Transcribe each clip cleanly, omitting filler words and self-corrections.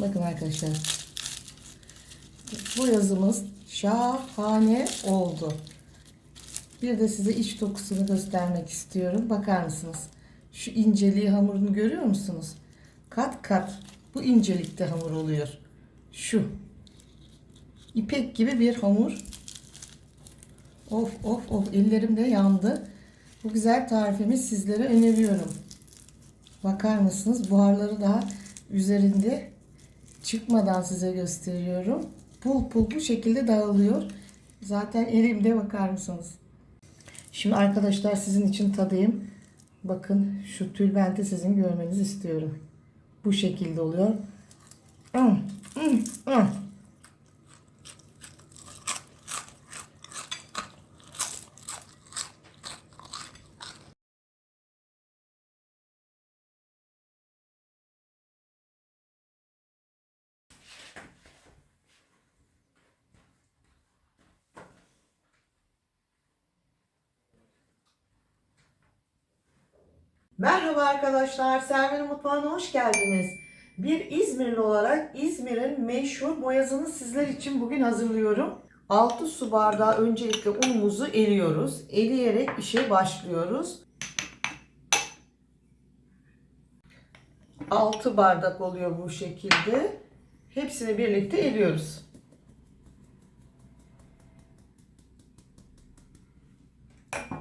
Bakın arkadaşlar. Bu yazımız şahane oldu. Bir de size iç dokusunu göstermek istiyorum. Bakar mısınız? Şu inceliği, hamurunu görüyor musunuz? Kat kat bu incelikte hamur oluyor. Şu. İpek gibi bir hamur. Of of of, ellerim de yandı. Bu güzel tarifimi sizlere öneriyorum. Bakar mısınız? Buharları daha üzerinde çıkmadan size gösteriyorum. Pul pul bu şekilde dağılıyor. Zaten elimde, bakar mısınız? Şimdi arkadaşlar sizin için tadayım. Bakın şu tülbenti sizin görmenizi istiyorum. Bu şekilde oluyor. Merhaba arkadaşlar, Selvi'nin mutfağına hoş geldiniz. Bir İzmirli olarak İzmir'in meşhur boyazını sizler için bugün hazırlıyorum. 6 su bardağı öncelikle unumuzu eliyoruz. Eleyerek işe başlıyoruz. 6 bardak oluyor bu şekilde. Hepsini birlikte eliyoruz.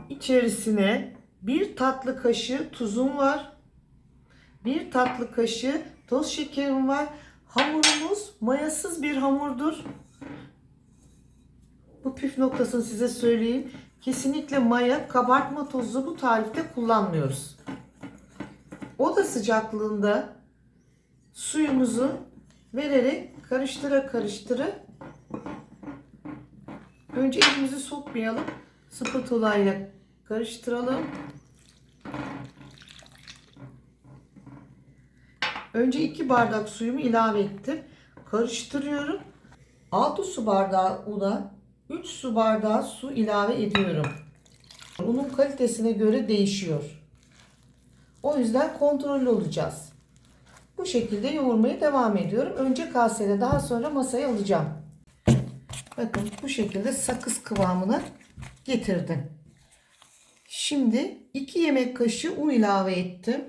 İçerisine 1 tatlı kaşığı tuzum var. 1 tatlı kaşığı toz şekerim var. Hamurumuz mayasız bir hamurdur. Bu püf noktasını size söyleyeyim. Kesinlikle maya, kabartma tozu bu tarifte kullanmıyoruz. Oda sıcaklığında suyumuzu vererek karıştıra önce elimizi sokmayalım. Spatula ile karıştıralım. Önce 2 bardak suyumu ilave ettim. Karıştırıyorum. 6 su bardağı una 3 su bardağı su ilave ediyorum. Unun kalitesine göre değişiyor. O yüzden kontrollü olacağız. Bu şekilde yoğurmaya devam ediyorum. Önce kasede, daha sonra masaya alacağım. Bakın bu şekilde sakız kıvamına getirdim. Şimdi 2 yemek kaşığı un ilave ettim.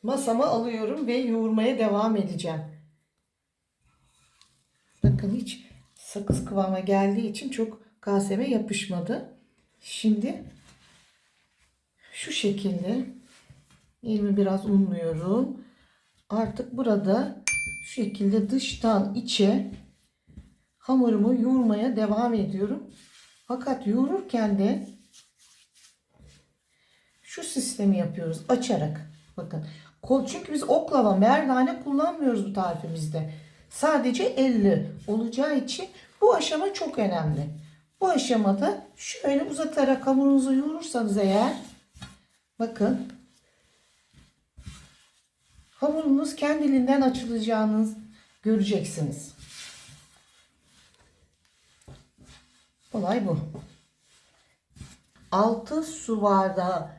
Masama alıyorum ve yoğurmaya devam edeceğim. Bakın hiç sakız kıvama geldiği için çok kaseme yapışmadı. Şimdi şu şekilde elimi biraz unluyorum. Artık burada şu şekilde dıştan içe hamurumu yoğurmaya devam ediyorum. Fakat yoğururken de şu sistemi yapıyoruz açarak. Bakın. Çünkü biz oklava, merdane kullanmıyoruz bu tarifimizde. Sadece elle olacağı için bu aşama çok önemli. Bu aşamada şöyle uzatarak hamurunuzu yoğurursanız eğer, bakın, hamurunuz kendiliğinden açılacağını göreceksiniz. Olay bu. 6 su bardağı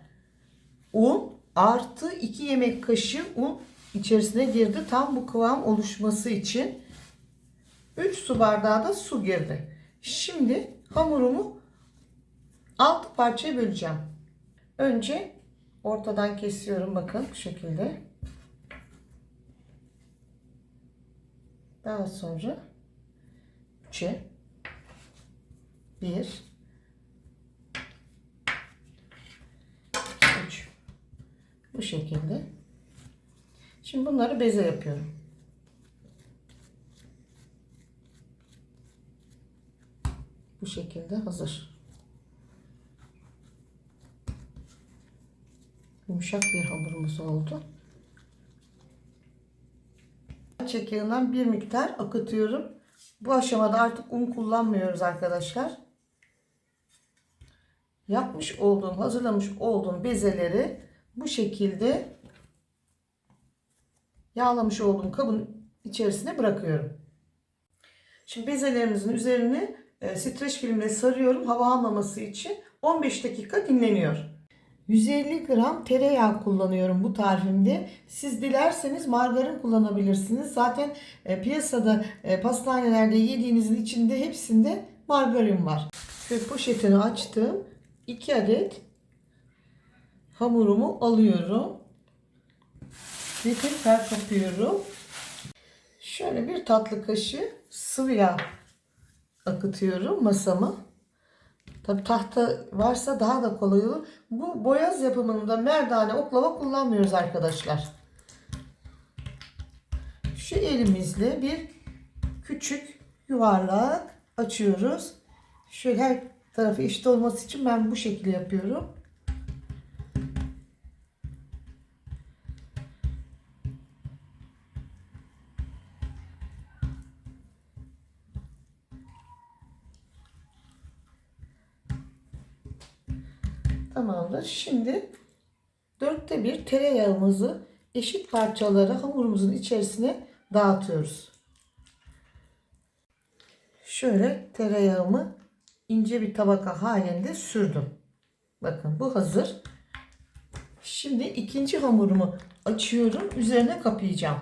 un artı 2 yemek kaşığı un içerisine girdi. Tam bu kıvam oluşması için 3 su bardağı da su girdi. Şimdi hamurumu 6 parçaya böleceğim. Önce ortadan kesiyorum, bakın bu şekilde. Daha sonra 3'e 1 3 bu şekilde. Şimdi bunları beze yapıyorum. Bu şekilde hazır. Yumuşak bir hamurumuz oldu. Çekirdeğinden bir miktar akıtıyorum. Bu aşamada artık un kullanmıyoruz arkadaşlar. Yapmış olduğum, hazırlamış olduğum bezeleri bu şekilde yağlamış olduğum kabın içerisine bırakıyorum. Şimdi bezelerimizin üzerine streç filmle sarıyorum hava almaması için. 15 dakika dinleniyor. 150 gram tereyağı kullanıyorum bu tarifimde. Siz dilerseniz margarin kullanabilirsiniz. Zaten piyasada pastanelerde yediğinizin içinde hepsinde margarin var. Şöyle poşetini açtım. 2 adet hamurumu alıyorum. Ve tekrar kapıyorum. Şöyle bir tatlı kaşığı sıvı yağ akıtıyorum masama. Tabi tahta varsa daha da kolay olur. Bu boyaz yapımında merdane, oklava kullanmıyoruz arkadaşlar. Şu elimizle bir küçük yuvarlak açıyoruz. Şöyle her tarafı eşit olması için ben bu şekilde yapıyorum. Tamamdır. Şimdi 1/4 tereyağımızı eşit parçalara hamurumuzun içerisine dağıtıyoruz. Şöyle tereyağımı ince bir tabaka halinde sürdüm. Bakın bu hazır. Şimdi ikinci hamurumu açıyorum. Üzerine kapayacağım.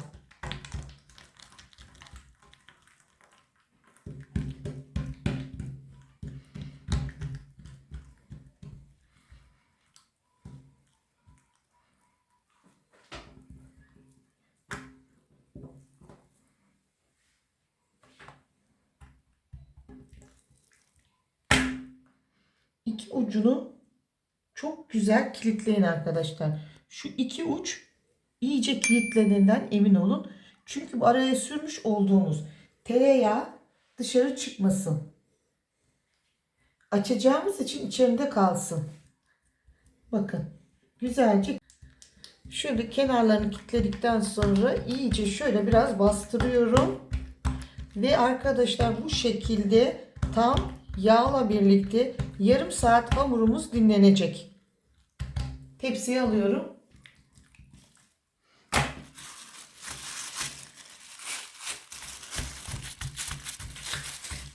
İki ucunu çok güzel kilitleyin arkadaşlar. Şu iki uç iyice kilitlediğinden emin olun. Çünkü bu araya sürmüş olduğumuz tereyağı dışarı çıkmasın. Açacağımız için içeride kalsın. Bakın güzelce şöyle kenarlarını kilitledikten sonra iyice şöyle biraz bastırıyorum. Ve arkadaşlar bu şekilde tam yağla birlikte yarım saat hamurumuz dinlenecek. Tepsiye alıyorum.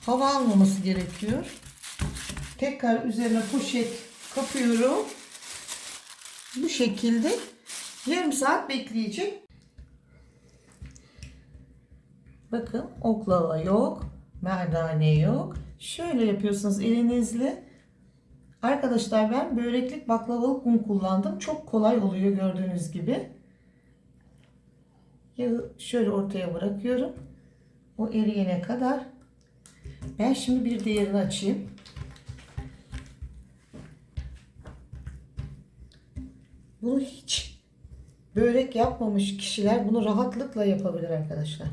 Hava almaması gerekiyor. Tekrar üzerine poşet kapıyorum. Bu şekilde yarım saat bekleyecek. Bakın oklava yok, merdane yok. Şöyle yapıyorsunuz elinizle. Arkadaşlar ben böreklik baklavalık un kullandım. Çok kolay oluyor gördüğünüz gibi. Yağı şöyle ortaya bırakıyorum. O eriyene kadar. Ben şimdi bir diğerini açayım. Bunu hiç börek yapmamış kişiler bunu rahatlıkla yapabilir arkadaşlar.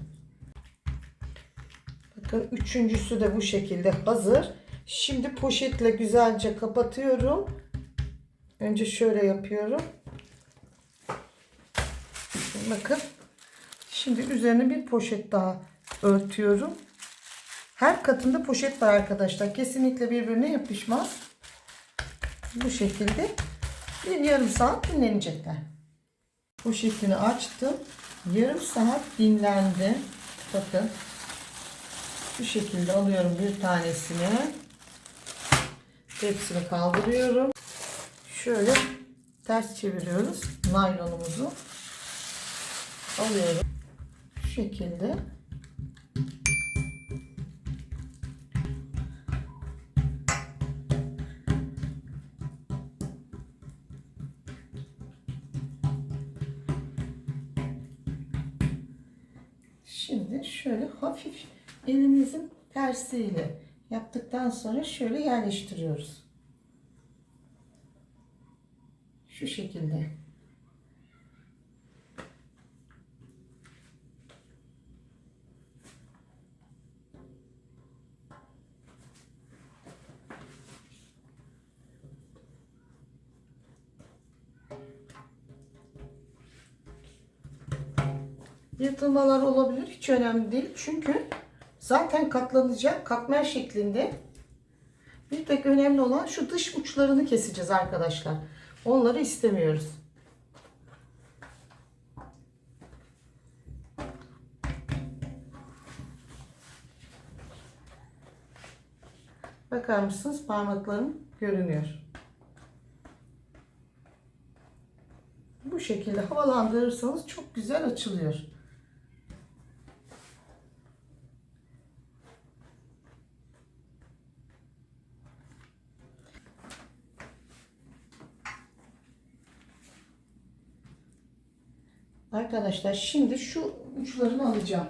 Bakın üçüncüsü de bu şekilde hazır. Şimdi poşetle güzelce kapatıyorum. Önce şöyle yapıyorum. Bakın. Şimdi üzerine bir poşet daha örtüyorum. Her katında poşet var arkadaşlar. Kesinlikle birbirine yapışmaz. Bu şekilde bir yarım saat dinlenecekler. Poşetini açtım. Yarım saat dinlendi. Bakın. Bu şekilde alıyorum bir tanesini. Hepsini kaldırıyorum. Şöyle ters çeviriyoruz. Naylonumuzu alıyorum. Şu şekilde. Şimdi şöyle hafif elimizin tersiyle yaptıktan sonra şöyle yerleştiriyoruz. Şu şekilde. Yırtılmalar olabilir. Hiç önemli değil. Çünkü zaten katlanacak katmer şeklinde. Bir tek önemli olan şu dış uçlarını keseceğiz arkadaşlar. Onları istemiyoruz. Bakar mısınız? Parmaklarım görünüyor. Bu şekilde havalandırırsanız çok güzel açılıyor. Arkadaşlar şimdi şu uçlarını alacağım.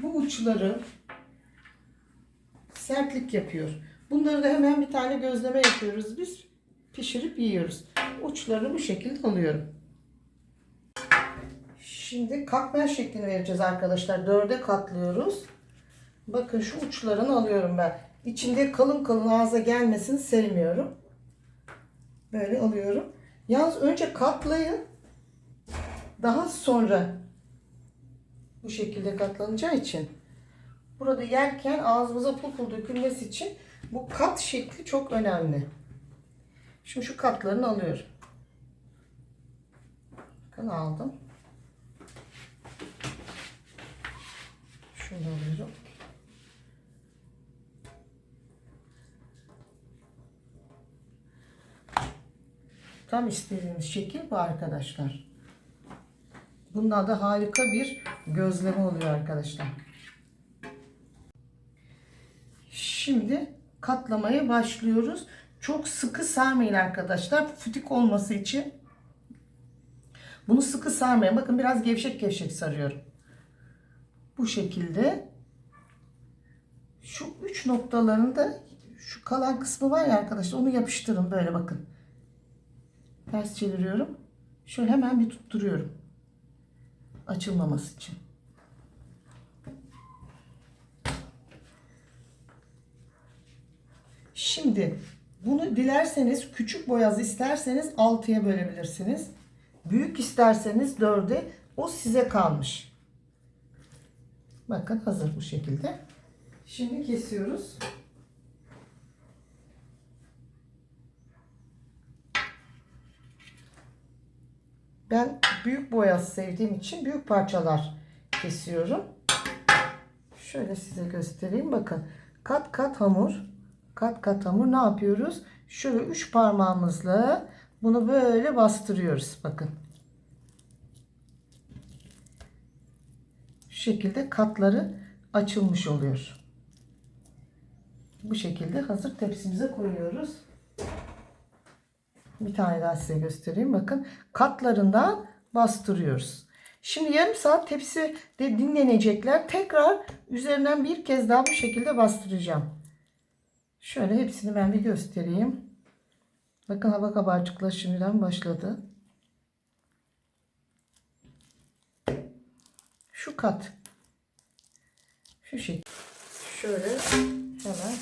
Bu uçları sertlik yapıyor. Bunları da hemen bir tane gözleme yapıyoruz biz. Pişirip yiyoruz. Uçlarını bu şekilde alıyorum. Şimdi katmer şeklini vereceğiz arkadaşlar. 4'e katlıyoruz. Bakın şu uçlarını alıyorum ben. İçinde kalın kalın ağza gelmesini sevmiyorum. Böyle alıyorum. Yalnız önce katlayın. Daha sonra bu şekilde katlanacağı için burada yerken ağzımıza pul pul dökülmesi için bu kat şekli çok önemli. Şimdi şu katlarını alıyorum. Bakın aldım. Şunu alıyorum. Tam istediğimiz şekil bu arkadaşlar. Bundan da harika bir gözleme oluyor arkadaşlar. Şimdi katlamaya başlıyoruz. Çok sıkı sarmayın arkadaşlar. Fütük olması için. Bunu sıkı sarmayın. Bakın biraz gevşek gevşek sarıyorum. Bu şekilde. Şu uç noktalarını da şu kalan kısmı var ya arkadaşlar, onu yapıştırın böyle bakın. Ters çeviriyorum. Şöyle hemen bir tutturuyorum. Açılmaması için. Şimdi bunu dilerseniz küçük boyaz isterseniz 6'ya bölebilirsiniz. Büyük isterseniz 4'e, o size kalmış. Bakın hazır bu şekilde. Şimdi kesiyoruz. Ben büyük boyaz sevdiğim için büyük parçalar kesiyorum. Şöyle size göstereyim. Bakın kat kat hamur. Kat kat hamur ne yapıyoruz? Şöyle 3 parmağımızla bunu böyle bastırıyoruz. Bakın. Şu şekilde katları açılmış oluyor. Bu şekilde hazır tepsimize koyuyoruz. Bir tane daha size göstereyim. Bakın katlarından bastırıyoruz. Şimdi yarım saat tepside dinlenecekler. Tekrar üzerinden bir kez daha bu şekilde bastıracağım. Şöyle hepsini ben bir göstereyim. Bakın hava kabarcıkları şimdiden başladı. Şu kat. Şu şekilde. Şöyle hemen.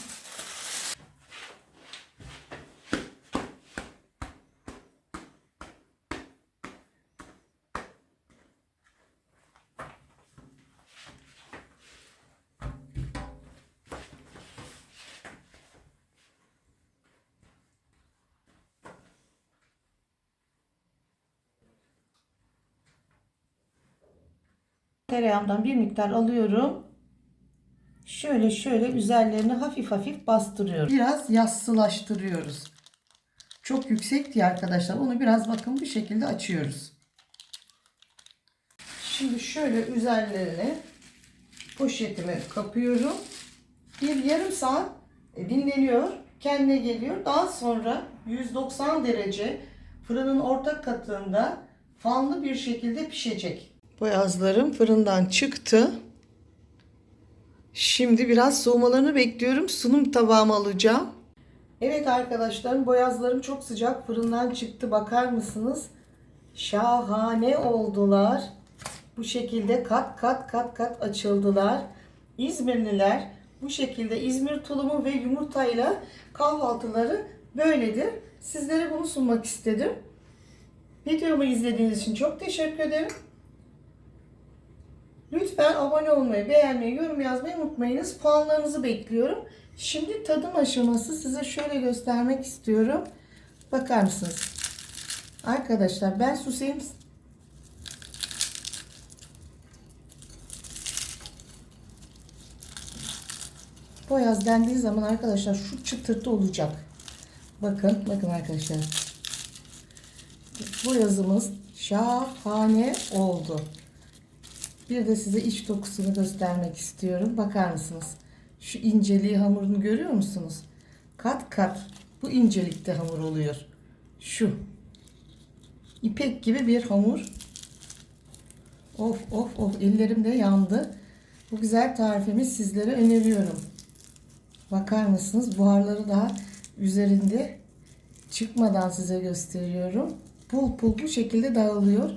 Tereyağımdan bir miktar alıyorum. Şöyle şöyle üzerlerini hafif hafif bastırıyoruz. Biraz yassılaştırıyoruz. Çok yüksekti arkadaşlar. Onu biraz bakın bu şekilde açıyoruz. Şimdi şöyle üzerlerini poşetime kapıyorum. Bir yarım saat dinleniyor. Kendine geliyor. Daha sonra 190 derece fırının orta katında fanlı bir şekilde pişecek. Boyazlarım fırından çıktı. Şimdi biraz soğumalarını bekliyorum. Sunum tabağıma alacağım. Evet arkadaşlar, boyazlarım çok sıcak fırından çıktı. Bakar mısınız? Şahane oldular. Bu şekilde kat kat kat kat açıldılar. İzmirliler bu şekilde İzmir tulumu ve yumurtayla kahvaltıları böyledir. Sizlere bunu sunmak istedim. Videomu izlediğiniz için çok teşekkür ederim. Lütfen abone olmayı, beğenmeyi, yorum yazmayı unutmayınız. Puanlarınızı bekliyorum. Şimdi tadım aşaması size şöyle göstermek istiyorum. Bakar mısınız? Arkadaşlar ben susayım. Boyaz dendiği zaman arkadaşlar şu çıtırtı olacak. Bakın, bakın arkadaşlar. Bu yazımız şahane oldu. Bir de size iç dokusunu göstermek istiyorum. Bakar mısınız? Şu inceliği, hamurunu görüyor musunuz? Kat kat bu incelikte hamur oluyor. Şu. İpek gibi bir hamur. Of of of, ellerim de yandı. Bu güzel tarifimi sizlere öneriyorum. Bakar mısınız? Buharları daha üzerinde çıkmadan size gösteriyorum. Pul pul bu şekilde dağılıyor.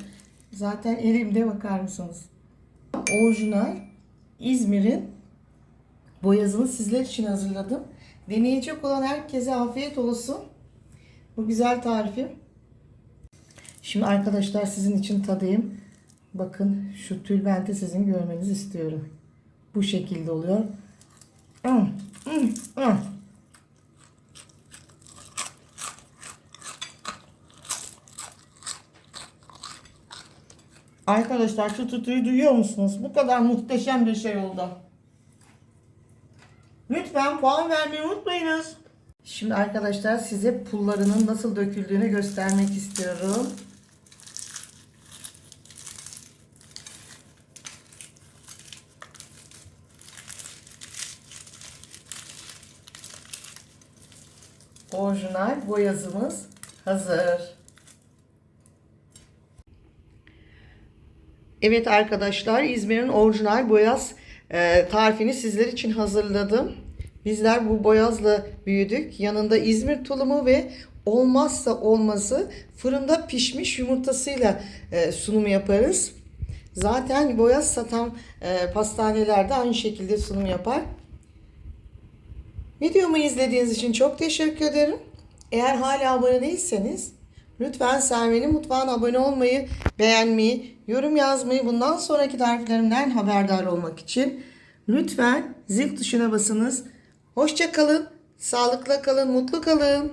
Zaten elimde, bakar mısınız? Orijinal İzmir'in boyazını sizler için hazırladım. Deneyecek olan herkese afiyet olsun. Bu güzel tarifim. Şimdi arkadaşlar sizin için tadayım. Bakın şu tülbenti sizin görmenizi istiyorum. Bu şekilde oluyor. Arkadaşlar şu tutuyu duyuyor musunuz? Bu kadar muhteşem bir şey oldu. Lütfen puan vermeyi unutmayınız. Şimdi arkadaşlar size pullarının nasıl döküldüğünü göstermek istiyorum. Orijinal boyazımız hazır. Evet arkadaşlar, İzmir'in orijinal boyaz tarifini sizler için hazırladım. Bizler bu boyazla büyüdük. Yanında İzmir tulumu ve olmazsa olmazı fırında pişmiş yumurtasıyla sunum yaparız. Zaten boyaz satan pastanelerde aynı şekilde sunum yapar. Videomu izlediğiniz için çok teşekkür ederim. Eğer hala abone değilseniz lütfen Serve'nin mutfağına abone olmayı, beğenmeyi, yorum yazmayı, bundan sonraki tariflerimden haberdar olmak için lütfen zil tuşuna basınız. Hoşça kalın, sağlıkla kalın, mutlu kalın.